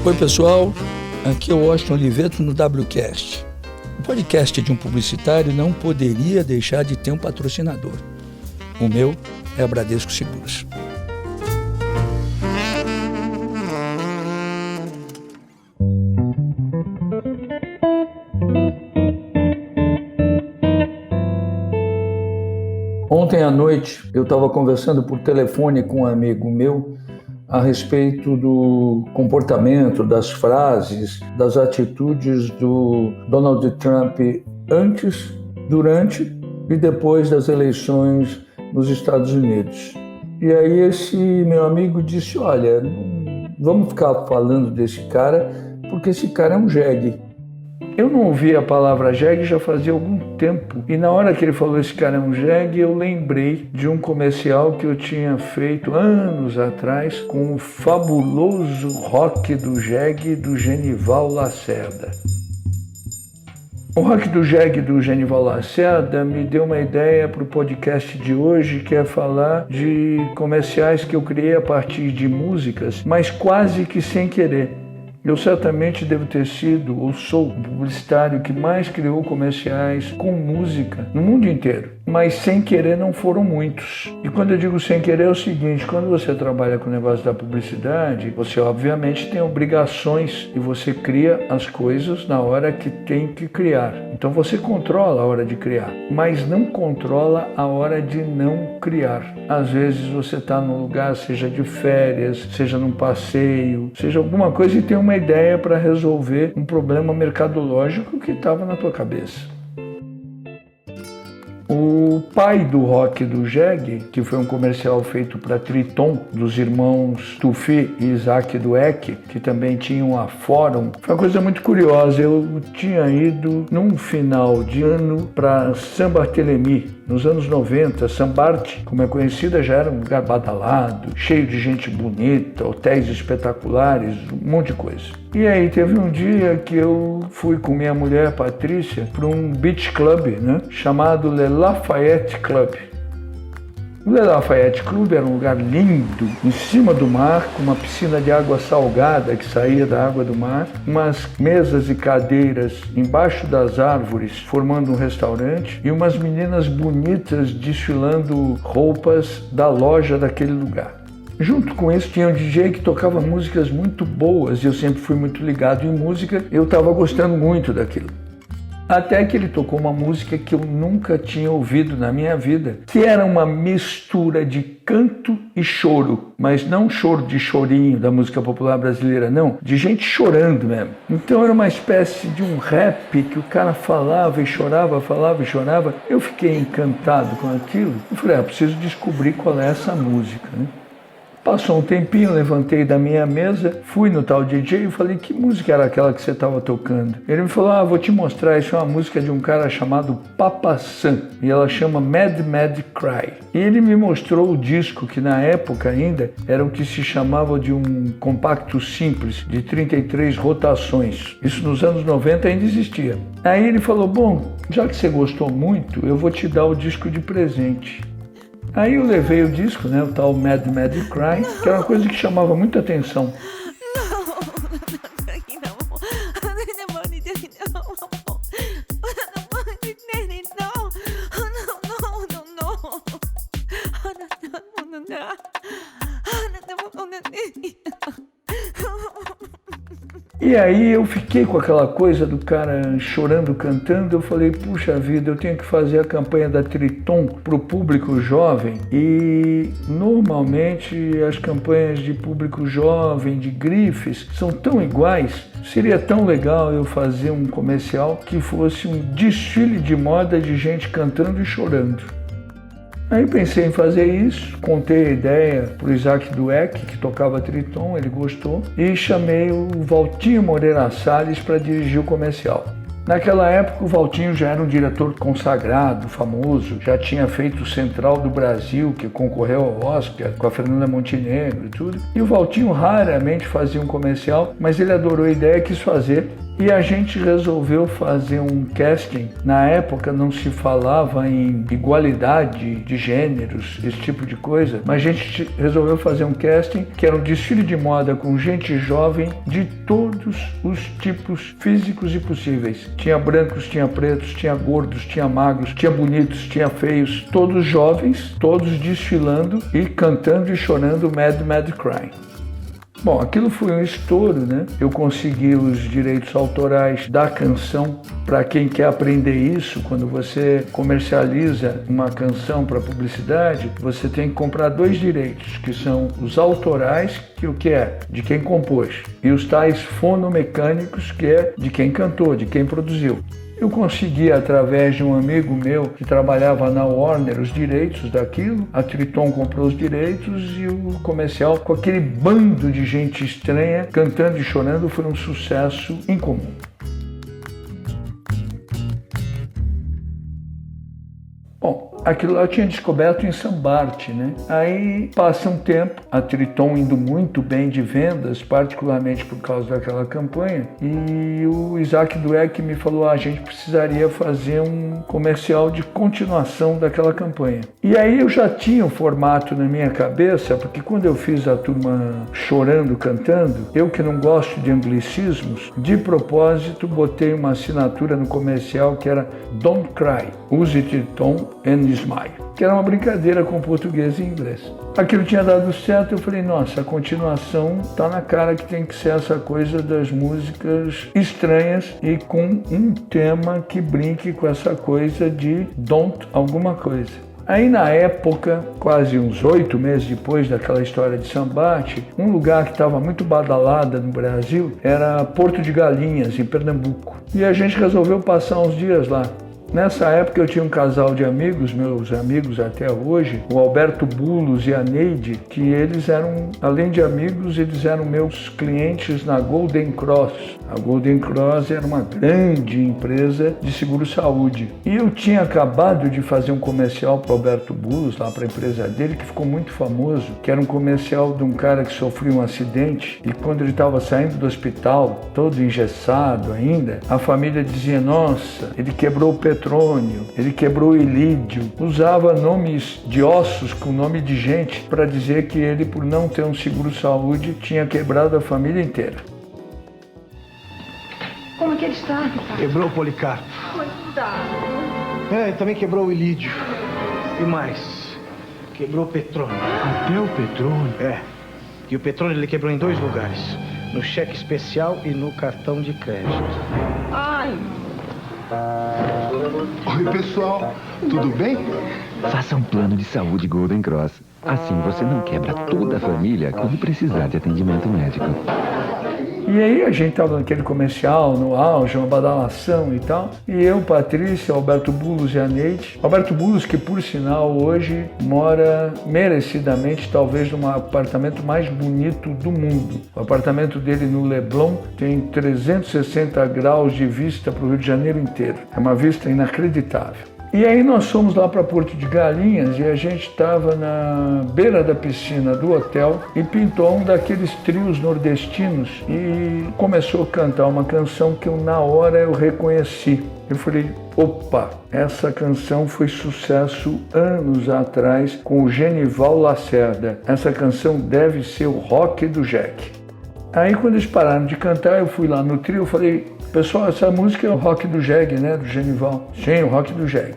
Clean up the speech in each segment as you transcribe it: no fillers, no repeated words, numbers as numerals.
Oi pessoal, aqui é o Washington Oliveto no WCast. O podcast de um publicitário não poderia deixar de ter um patrocinador. O meu é a Bradesco Seguros. Ontem à noite eu estava conversando por telefone com um amigo meu a respeito do comportamento, das frases, das atitudes do Donald Trump antes, durante e depois das eleições nos Estados Unidos. E aí esse meu amigo disse, olha, não vamos ficar falando desse cara, porque esse cara é um jegue. Eu não ouvi a palavra jegue já fazia algum tempo. E na hora que ele falou esse cara é um jegue, eu lembrei de um comercial que eu tinha feito anos atrás com o fabuloso rock do jegue do Genival Lacerda. O rock do jegue do Genival Lacerda me deu uma ideia para o podcast de hoje, que é falar de comerciais que eu criei a partir de músicas, mas quase que sem querer. Eu certamente devo ter sido, ou sou, o publicitário que mais criou comerciais com música no mundo inteiro. Mas sem querer não foram muitos. E quando eu digo sem querer é o seguinte, quando você trabalha com o negócio da publicidade, você obviamente tem obrigações e você cria as coisas na hora que tem que criar. Então você controla a hora de criar, mas não controla a hora de não criar. Às vezes você está num lugar, seja de férias, seja num passeio, seja alguma coisa e tem uma ideia para resolver um problema mercadológico que estava na tua cabeça. O pai do rock do jegue, que foi um comercial feito para Triton, dos irmãos Tufi e Isaac Dweck, que também tinham a Fórum, foi uma coisa muito curiosa. Eu tinha ido num final de ano para Saint-Barthélemy, nos anos 90, Saint-Barth, como é conhecida, já era um lugar badalado, cheio de gente bonita, hotéis espetaculares, um monte de coisa. E aí teve um dia que eu fui com minha mulher, Patrícia, para um beach club, chamado Le Lafayette Club. O Le Lafayette Club era um lugar lindo, em cima do mar, com uma piscina de água salgada que saía da água do mar, umas mesas e cadeiras embaixo das árvores, formando um restaurante, e umas meninas bonitas desfilando roupas da loja daquele lugar. Junto com isso tinha um DJ que tocava músicas muito boas, e eu sempre fui muito ligado em música, eu estava gostando muito daquilo. Até que ele tocou uma música que eu nunca tinha ouvido na minha vida, que era uma mistura de canto e choro, mas não choro de chorinho da música popular brasileira, não, de gente chorando mesmo. Então era uma espécie de um rap que o cara falava e chorava, falava e chorava. Eu fiquei encantado com aquilo e falei, preciso descobrir qual é essa música, Passou um tempinho, levantei da minha mesa, fui no tal DJ e falei, que música era aquela que você estava tocando? Ele me falou, vou te mostrar, isso é uma música de um cara chamado Papa San, e ela chama Mad Mad Cry. E ele me mostrou o disco, que na época ainda era o que se chamava de um compacto simples, de 33 rotações. Isso nos anos 90 ainda existia. Aí ele falou, bom, já que você gostou muito, eu vou te dar o disco de presente. Aí eu levei o disco, o tal Mad Mad Cry, que era uma coisa que chamava muita atenção. E aí eu fiquei com aquela coisa do cara chorando, cantando, eu falei, puxa vida, eu tenho que fazer a campanha da Triton para o público jovem, e normalmente as campanhas de público jovem, de grifes, são tão iguais, seria tão legal eu fazer um comercial que fosse um desfile de moda de gente cantando e chorando. Aí pensei em fazer isso, contei a ideia para o Isaac Dweck, que tocava Triton, ele gostou, e chamei o Valtinho Moreira Salles para dirigir o comercial. Naquela época o Valtinho já era um diretor consagrado, famoso, já tinha feito o Central do Brasil, que concorreu ao Oscar com a Fernanda Montenegro e tudo. E o Valtinho raramente fazia um comercial, mas ele adorou a ideia, quis fazer E a gente resolveu fazer um casting. Na época não se falava em igualdade de gêneros, esse tipo de coisa, mas a gente resolveu fazer um casting que era um desfile de moda com gente jovem de todos os tipos físicos e possíveis. Tinha brancos, tinha pretos, tinha gordos, tinha magros, tinha bonitos, tinha feios, todos jovens, todos desfilando e cantando e chorando Mad Mad Cry. Bom, aquilo foi um estouro, né? Eu consegui os direitos autorais da canção. Para quem quer aprender isso, quando você comercializa uma canção para publicidade, você tem que comprar 2 direitos, que são os autorais, que o que é? De quem compôs, e os tais fonomecânicos, que é de quem cantou, de quem produziu. Eu consegui, através de um amigo meu que trabalhava na Warner, os direitos daquilo. A Triton comprou os direitos e o comercial, com aquele bando de gente estranha, cantando e chorando, foi um sucesso incomum. Bom, aquilo lá eu tinha descoberto em Sambarte, né? Aí passa um tempo, a Triton indo muito bem de vendas, particularmente por causa daquela campanha, e o Isaac Dweck me falou: a gente precisaria fazer um comercial de continuação daquela campanha. E aí eu já tinha o formato na minha cabeça, porque quando eu fiz a turma chorando, cantando, eu que não gosto de anglicismos, de propósito botei uma assinatura no comercial que era Don't Cry, use Triton and Smile, que era uma brincadeira com português e inglês. Aquilo tinha dado certo, eu falei: nossa, a continuação tá na cara que tem que ser essa coisa das músicas estranhas e com um tema que brinque com essa coisa de don't alguma coisa. Aí na época, quase uns 8 meses depois daquela história de Sambarte, um lugar que estava muito badalado no Brasil era Porto de Galinhas, em Pernambuco. E a gente resolveu passar uns dias lá. Nessa época eu tinha um casal de amigos, meus amigos até hoje, o Alberto Bulos e a Neide, que eles eram, além de amigos, eles eram meus clientes na Golden Cross. A Golden Cross era uma grande empresa de seguro-saúde. E eu tinha acabado de fazer um comercial para o Alberto Bulos, lá para a empresa dele, que ficou muito famoso, que era um comercial de um cara que sofreu um acidente e quando ele estava saindo do hospital, todo engessado ainda, a família dizia: nossa, ele quebrou o petrônio, ele quebrou o ilídio, usava nomes de ossos com nome de gente para dizer que ele, por não ter um seguro-saúde, tinha quebrado a família inteira. Como é que ele está, Ricardo? Quebrou o Policarpo. Coitado. E também quebrou o ilídio. E mais, quebrou o petrônio. Até o petrônio? E o petrônio ele quebrou em 2 lugares. No cheque especial e no cartão de crédito. Ai. Oi, pessoal. Tudo bem? Faça um plano de saúde Golden Cross. Assim você não quebra toda a família quando precisar de atendimento médico. E aí a gente estava naquele comercial, no auge, uma badalação e tal. E eu, Patrícia, Alberto Bulos e a Neide. Alberto Bulos, que por sinal hoje mora merecidamente, talvez, num apartamento mais bonito do mundo. O apartamento dele no Leblon tem 360 graus de vista para o Rio de Janeiro inteiro. É uma vista inacreditável. E aí nós fomos lá para Porto de Galinhas e a gente estava na beira da piscina do hotel e pintou um daqueles trios nordestinos e começou a cantar uma canção que na hora eu reconheci. Eu falei: opa, essa canção foi sucesso anos atrás com o Genival Lacerda. Essa canção deve ser o Rock do Jack. Aí quando eles pararam de cantar, eu fui lá no trio e falei: pessoal, essa música é o Rock do Jeg, né, do Genival. Sim, o Rock do Jeg.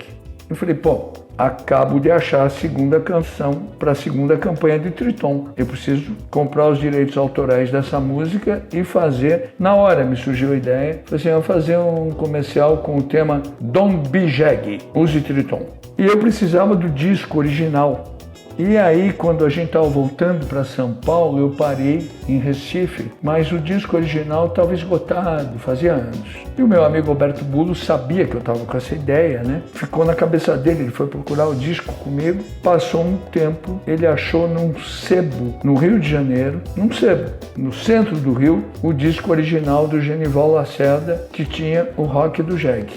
Eu falei: pô, acabo de achar a segunda canção para a segunda campanha de Triton. Eu preciso comprar os direitos autorais dessa música e fazer. Na hora me surgiu a ideia, falei assim: eu vou fazer um comercial com o tema Don't Be Jeg, use Triton. E eu precisava do disco original. E aí, quando a gente estava voltando para São Paulo, eu parei em Recife, mas o disco original estava esgotado, fazia anos. E o meu amigo Alberto Bulos sabia que eu estava com essa ideia, né? Ficou na cabeça dele, ele foi procurar o disco comigo. Passou um tempo, ele achou num sebo, no Rio de Janeiro, num sebo, no centro do Rio, o disco original do Genival Lacerda, que tinha o Rock do Jeg.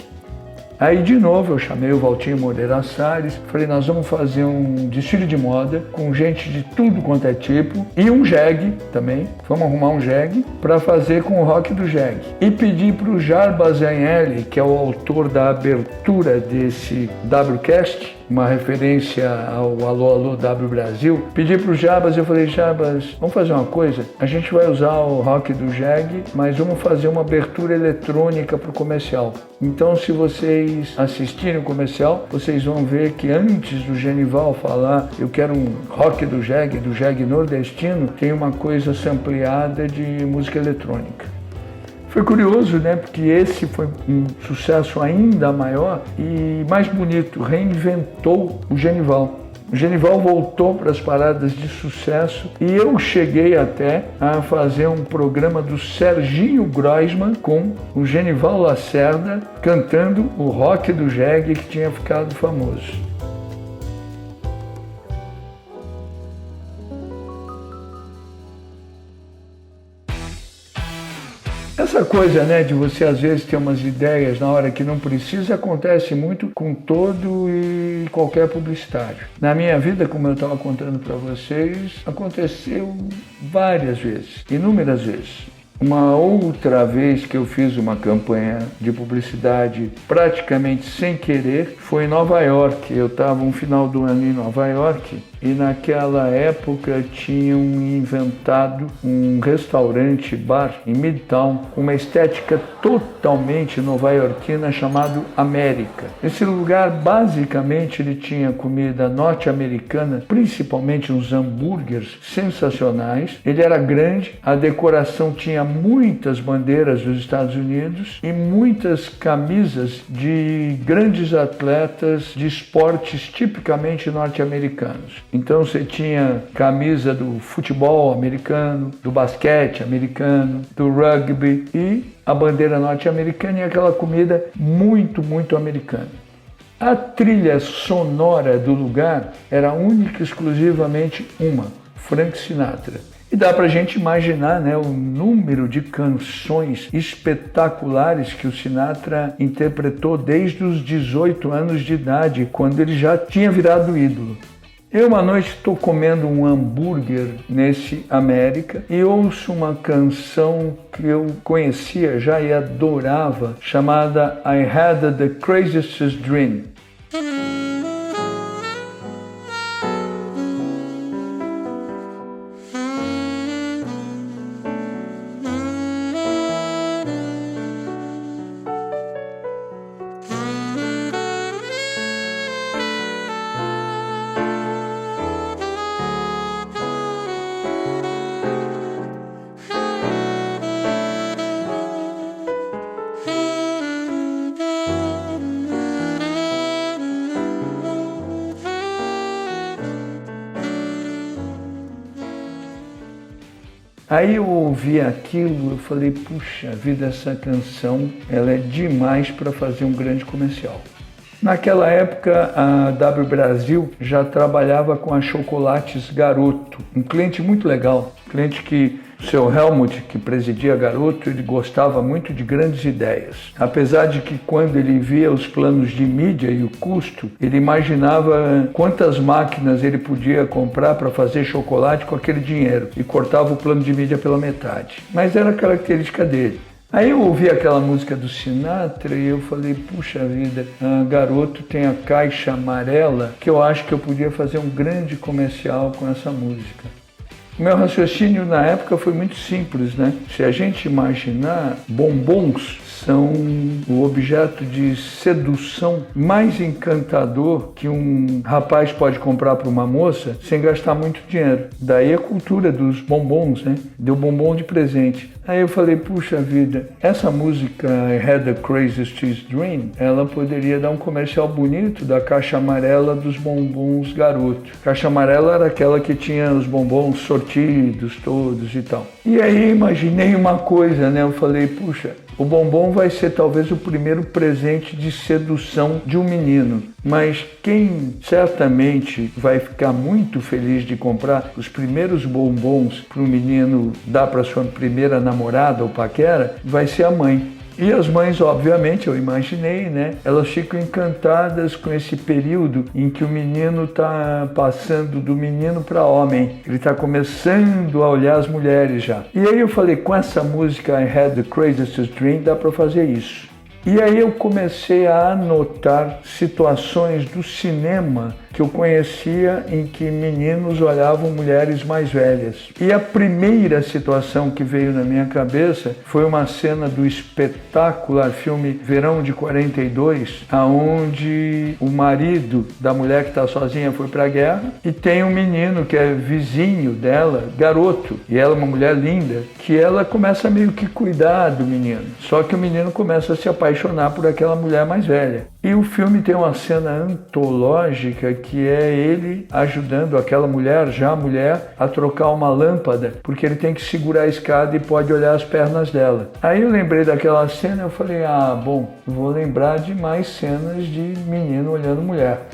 Aí de novo eu chamei o Valtinho Moreira Salles, falei, nós vamos fazer um desfile de moda com gente de tudo quanto é tipo e um jegue também, vamos arrumar um jegue para fazer com o rock do jegue. E pedi para o Jarbas Agnelli, que é o autor da abertura desse WCast, uma referência ao Alô Alô W Brasil, pedi para o Jarbas, eu falei, Jarbas, vamos fazer uma coisa, a gente vai usar o rock do jegue, mas vamos fazer uma abertura eletrônica para o comercial. Então, se vocês assistirem o comercial, vocês vão ver que antes do Genival falar, eu quero um rock do jegue nordestino, tem uma coisa sampleada de música eletrônica. Foi curioso, né? Porque esse foi um sucesso ainda maior e mais bonito, reinventou o Genival. O Genival voltou para as paradas de sucesso e eu cheguei até a fazer um programa do Serginho Groisman com o Genival Lacerda cantando o rock do jegue que tinha ficado famoso. Essa coisa, né, de você às vezes ter umas ideias na hora que não precisa, acontece muito com todo e qualquer publicitário. Na minha vida, como eu estava contando para vocês, aconteceu várias vezes, inúmeras vezes. Uma outra vez que eu fiz uma campanha de publicidade praticamente sem querer foi em Nova York. Eu estava um final do ano em Nova York e naquela época tinham inventado um restaurante, bar em Midtown, com uma estética totalmente nova-iorquina chamado América. Esse lugar basicamente ele tinha comida norte-americana, principalmente uns hambúrgueres sensacionais. Ele era grande, a decoração tinha muitas bandeiras dos Estados Unidos e muitas camisas de grandes atletas de esportes tipicamente norte-americanos. Então você tinha camisa do futebol americano, do basquete americano, do rugby e a bandeira norte-americana e aquela comida muito, muito americana. A trilha sonora do lugar era única e exclusivamente uma, Frank Sinatra. E dá pra gente imaginar, né, o número de canções espetaculares que o Sinatra interpretou desde os 18 anos de idade, quando ele já tinha virado ídolo. Eu uma noite estou comendo um hambúrguer nesse América e ouço uma canção que eu conhecia já e adorava, chamada I Had the Craziest Dream. Aí eu ouvi aquilo, eu falei, puxa vida, essa canção ela é demais para fazer um grande comercial. Naquela época, a W Brasil já trabalhava com a Chocolates Garoto, um cliente muito legal, cliente que o seu Helmut, que presidia Garoto, ele gostava muito de grandes ideias. Apesar de que quando ele via os planos de mídia e o custo, ele imaginava quantas máquinas ele podia comprar para fazer chocolate com aquele dinheiro e cortava o plano de mídia pela metade. Mas era a característica dele. Aí eu ouvi aquela música do Sinatra e eu falei, puxa vida, Garoto tem a caixa amarela, que eu acho que eu podia fazer um grande comercial com essa música. O meu raciocínio na época foi muito simples, né? Se a gente imaginar, bombons são o objeto de sedução mais encantador que um rapaz pode comprar para uma moça sem gastar muito dinheiro. Daí a cultura dos bombons, né? Deu bombom de presente. Aí eu falei, puxa vida, essa música I Had the Craziest Dream, ela poderia dar um comercial bonito da caixa amarela dos bombons Garoto. Caixa amarela era aquela que tinha os bombons sortidos todos e tal. E aí imaginei uma coisa, né? Eu falei, puxa, o bombom vai ser talvez o primeiro presente de sedução de um menino, mas quem certamente vai ficar muito feliz de comprar os primeiros bombons para o menino dar para sua primeira namorada ou paquera vai ser a mãe. E as mães, obviamente, eu imaginei, né? Elas ficam encantadas com esse período em que o menino está passando do menino para homem. Ele está começando a olhar as mulheres já. E aí eu falei, com essa música I Had the Craziest Dream, dá para fazer isso. E aí eu comecei a anotar situações do cinema que eu conhecia em que meninos olhavam mulheres mais velhas. E a primeira situação que veio na minha cabeça foi uma cena do espetacular filme Verão de 42, aonde o marido da mulher que está sozinha foi para a guerra e tem um menino que é vizinho dela, garoto, e ela é uma mulher linda, que ela começa meio que cuidar do menino. Só que o menino começa a se apaixonar por aquela mulher mais velha. E o filme tem uma cena antológica que é ele ajudando aquela mulher, já mulher, a trocar uma lâmpada, porque ele tem que segurar a escada e pode olhar as pernas dela. Aí eu lembrei daquela cena e eu falei, bom, vou lembrar de mais cenas de menino olhando mulher.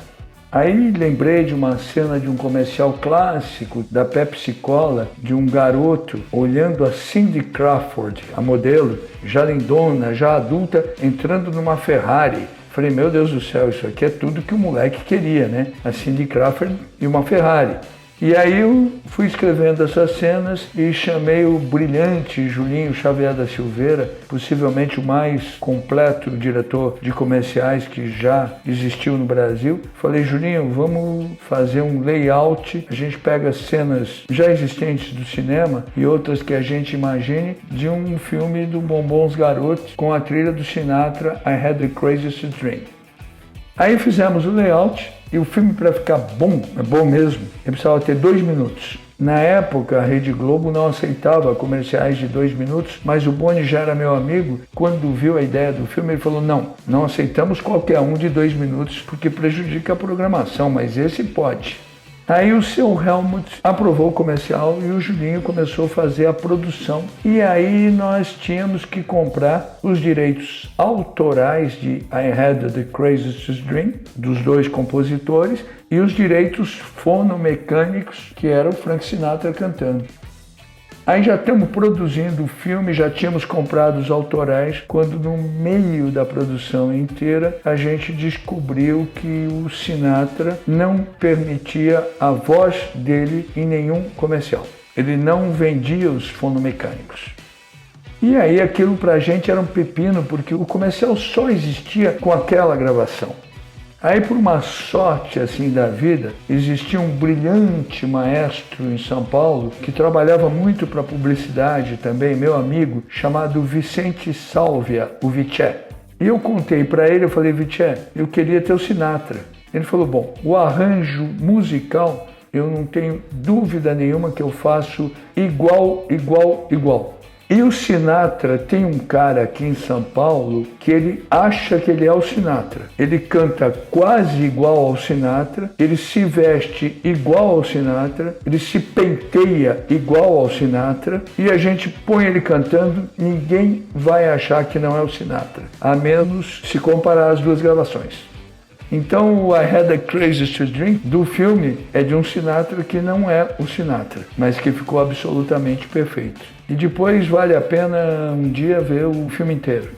Aí lembrei de uma cena de um comercial clássico da Pepsi Cola, de um garoto olhando a Cindy Crawford, a modelo, já lindona, já adulta, entrando numa Ferrari. Falei, meu Deus do céu, isso aqui é tudo que o moleque queria, né? A Cindy Crawford e uma Ferrari. E aí eu fui escrevendo essas cenas e chamei o brilhante Julinho Xavier da Silveira, possivelmente o mais completo diretor de comerciais que já existiu no Brasil. Falei, Julinho, vamos fazer um layout, a gente pega cenas já existentes do cinema e outras que a gente imagine de um filme do Bombons Garotos com a trilha do Sinatra, I Had the Craziest Dream. Aí fizemos o layout e o filme, para ficar bom, é bom mesmo, ele precisava ter 2 minutos. Na época, a Rede Globo não aceitava comerciais de 2 minutos, mas o Boni já era meu amigo. Quando viu a ideia do filme, ele falou, não aceitamos qualquer um de 2 minutos porque prejudica a programação, mas esse pode. Aí o seu Helmut aprovou o comercial e o Julinho começou a fazer a produção. E aí nós tínhamos que comprar os direitos autorais de I Had the Craziest Dream, dos 2 compositores, e os direitos fonomecânicos, que era o Frank Sinatra cantando. Aí já estamos produzindo o filme, já tínhamos comprado os autorais, quando no meio da produção inteira a gente descobriu que o Sinatra não permitia a voz dele em nenhum comercial. Ele não vendia os fonomecânicos. E aí aquilo pra gente era um pepino, porque o comercial só existia com aquela gravação. Aí, por uma sorte assim da vida, existia um brilhante maestro em São Paulo que trabalhava muito para publicidade também, meu amigo, chamado Vicente Sálvia, o Viché. E eu contei para ele, eu falei, Viché, eu queria ter o Sinatra. Ele falou, bom, o arranjo musical, eu não tenho dúvida nenhuma que eu faço igual. E o Sinatra tem um cara aqui em São Paulo que ele acha que ele é o Sinatra. Ele canta quase igual ao Sinatra, ele se veste igual ao Sinatra, ele se penteia igual ao Sinatra e a gente põe ele cantando, ninguém vai achar que não é o Sinatra, a menos se comparar as 2 gravações. Então, o I Had the Craziest Dream do filme é de um Sinatra que não é o Sinatra, mas que ficou absolutamente perfeito. E depois vale a pena um dia ver o filme inteiro.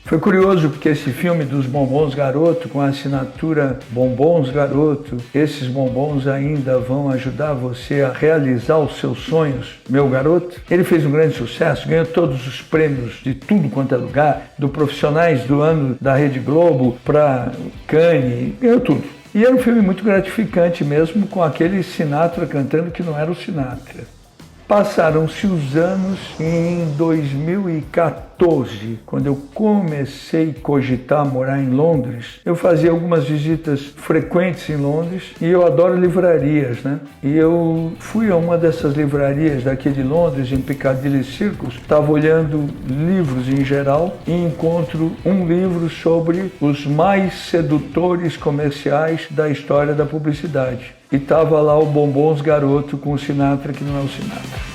Foi curioso porque esse filme dos Bombons Garoto, com a assinatura Bombons Garoto, esses bombons ainda vão ajudar você a realizar os seus sonhos, meu garoto. Ele fez um grande sucesso, ganhou todos os prêmios de tudo quanto é lugar, do Profissionais do Ano da Rede Globo para Cannes, ganhou tudo. E era um filme muito gratificante mesmo, com aquele Sinatra cantando que não era o Sinatra. Passaram-se os anos e em 2014, quando eu comecei a cogitar morar em Londres, eu fazia algumas visitas frequentes em Londres e eu adoro livrarias, né? E eu fui a uma dessas livrarias daqui de Londres, em Piccadilly Circus, estava olhando livros em geral e encontro um livro sobre os mais sedutores comerciais da história da publicidade. E estava lá o Bombons Garoto com o Sinatra, que não é o Sinatra.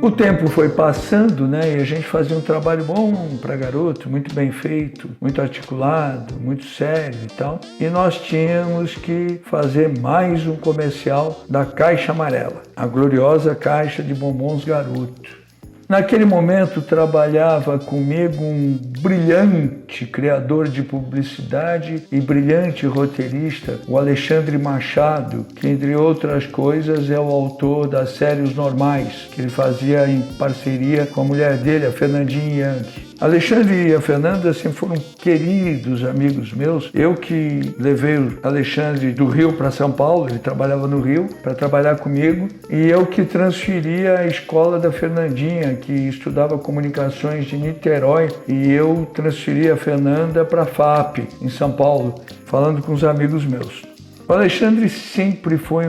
O tempo foi passando, né, e a gente fazia um trabalho bom para garoto, muito bem feito, muito articulado, muito sério e tal. E nós tínhamos que fazer mais um comercial da Caixa Amarela, a gloriosa caixa de bombons Garoto. Naquele momento trabalhava comigo um brilhante criador de publicidade e brilhante roteirista, o Alexandre Machado, que entre outras coisas é o autor da série Os Normais, que ele fazia em parceria com a mulher dele, a Fernandinha Yankee. Alexandre e a Fernanda sempre foram queridos amigos meus. Eu que levei o Alexandre do Rio para São Paulo, ele trabalhava no Rio, para trabalhar comigo, e eu que transferia a escola da Fernandinha, que estudava comunicações de Niterói, e eu transferi a Fernanda para a FAP, em São Paulo, falando com os amigos meus. O Alexandre sempre foi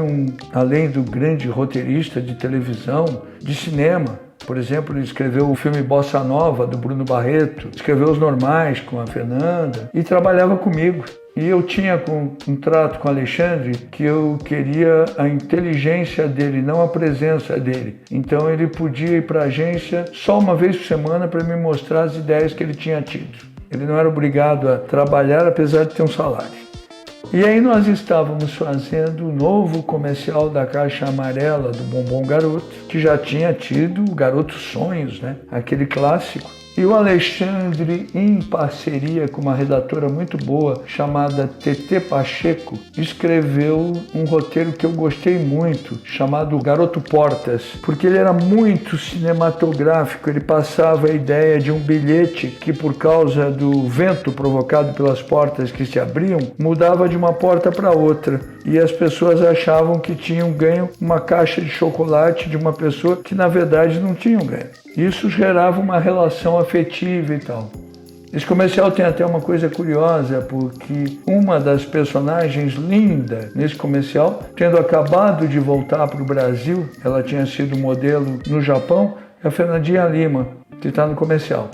além do grande roteirista de televisão, de cinema. Por exemplo, ele escreveu o filme Bossa Nova, do Bruno Barreto, escreveu Os Normais com a Fernanda e trabalhava comigo. E eu tinha um trato com o Alexandre que eu queria a inteligência dele, não a presença dele. Então ele podia ir para a agência só uma vez por semana para me mostrar as ideias que ele tinha tido. Ele não era obrigado a trabalhar, apesar de ter um salário. E aí nós estávamos fazendo o novo comercial da Caixa Amarela do Bombom Garoto, que já tinha tido o Garoto Sonhos, né? Aquele clássico. E o Alexandre, em parceria com uma redatora muito boa, chamada Tetê Pacheco, escreveu um roteiro que eu gostei muito, chamado Garoto Portas, porque ele era muito cinematográfico, ele passava a ideia de um bilhete que, por causa do vento provocado pelas portas que se abriam, mudava de uma porta para outra. E as pessoas achavam que tinham ganho uma caixa de chocolate de uma pessoa que, na verdade, não tinham ganho. Isso gerava uma relação afetiva e tal. Esse comercial tem até uma coisa curiosa, porque uma das personagens linda nesse comercial, tendo acabado de voltar para o Brasil, ela tinha sido modelo no Japão, é a Fernandinha Lima, que está no comercial.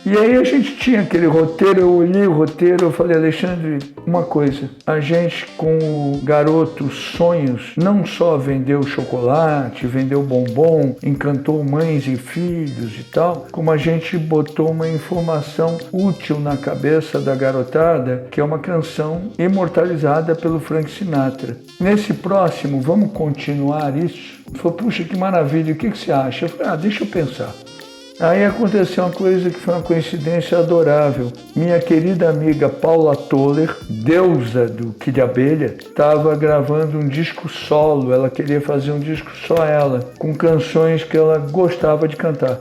E aí a gente tinha aquele roteiro, eu olhei o roteiro, eu falei, Alexandre, uma coisa, a gente com o Garoto Sonhos não só vendeu chocolate, vendeu bombom, encantou mães e filhos e tal, como a gente botou uma informação útil na cabeça da garotada, que é uma canção imortalizada pelo Frank Sinatra. Nesse próximo, vamos continuar isso? Ele falou, puxa, que maravilha, o que você acha? Eu falei, deixa eu pensar. Aí aconteceu uma coisa que foi uma coincidência adorável. Minha querida amiga Paula Toller, deusa do Kid Abelha, estava gravando um disco solo. Ela queria fazer um disco só ela, com canções que ela gostava de cantar.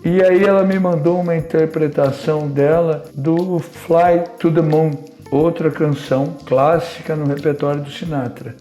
E aí ela me mandou uma interpretação dela do Fly to the Moon, outra canção clássica no repertório do Sinatra.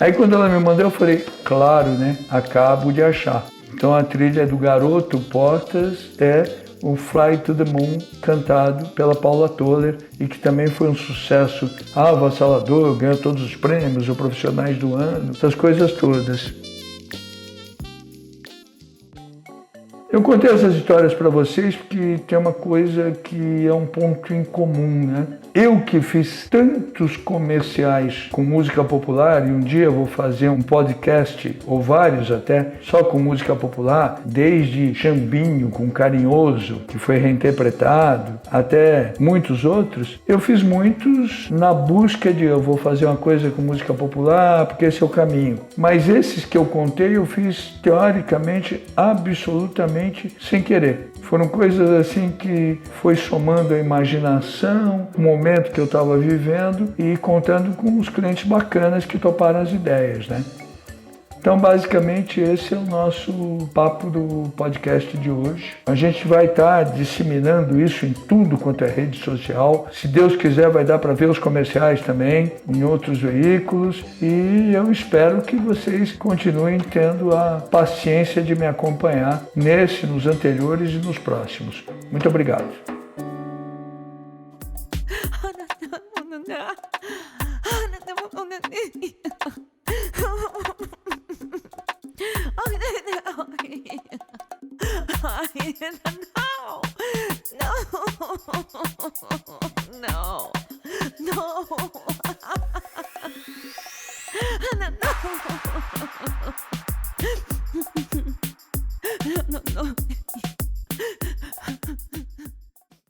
Aí quando ela me mandou, eu falei, claro, né? Acabo de achar. Então a trilha do Garoto Portas é o Fly to the Moon, cantado pela Paula Toller, e que também foi um sucesso avassalador, ganhou todos os prêmios, o Profissionais do Ano, essas coisas todas. Eu contei essas histórias para vocês porque tem uma coisa que é um ponto em comum, né? Eu que fiz tantos comerciais com música popular, e um dia eu vou fazer um podcast, ou vários até, só com música popular, desde Chambinho com Carinhoso, que foi reinterpretado, até muitos outros. Eu fiz muitos na busca de eu vou fazer uma coisa com música popular, porque esse é o caminho. Mas esses que eu contei, eu fiz teoricamente, absolutamente sem querer. Foram coisas assim que foi somando a imaginação, o momento que eu estava vivendo e contando com os clientes bacanas que toparam as ideias, né? Então, basicamente, esse é o nosso papo do podcast de hoje. A gente vai estar disseminando isso em tudo quanto é rede social. Se Deus quiser, vai dar para ver os comerciais também, em outros veículos. E eu espero que vocês continuem tendo a paciência de me acompanhar nesse, nos anteriores e nos próximos. Muito obrigado. No.